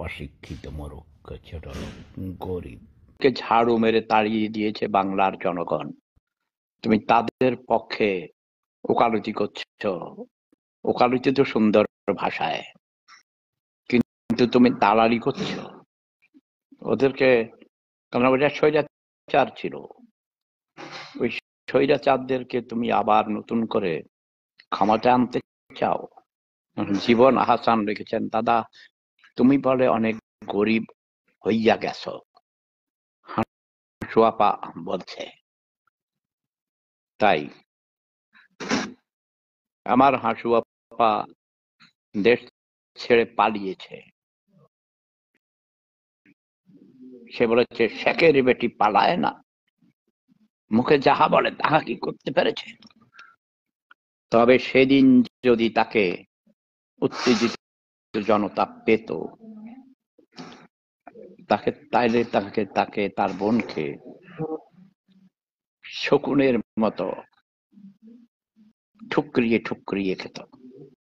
অশিক্ষিত মূর্খ ছোট লোক, গরিব। কে ঝাড়ু মেরে তাড়িয়ে দিয়েছে বাংলার জনগণ। তুমি তাদের পক্ষে ওকালতি করছো, ওকালতি তো সুন্দর ভাষায়, কিন্তু তুমি দালালি করছো ওদেরকে। কারণ ওটা স্বৈরাচার ছিল, ওই স্বৈরাচারদেরকে তুমি আবার নতুন করে ক্ষমতা আনতে চাও। জীবন আহসান লিখেছেন, দাদা তুমি বলে অনেক গরিব হইয়া গেছ, হাসুয়াপা বলছে। তাই আমার হাসুয়াপা দেশ ছেড়ে পালিয়েছে। সে বলেছে শেখের বেটি পালায় না, মুখে যাহা বলে তাহা কি করতে পেরেছে। তবে সেদিন যদি তাকে উত্তেজিত জনতা পেত, তাইলে তাকে তার বোনকে শকুনের মতো ঠুকরিয়ে ঠুকরিয়ে খেত।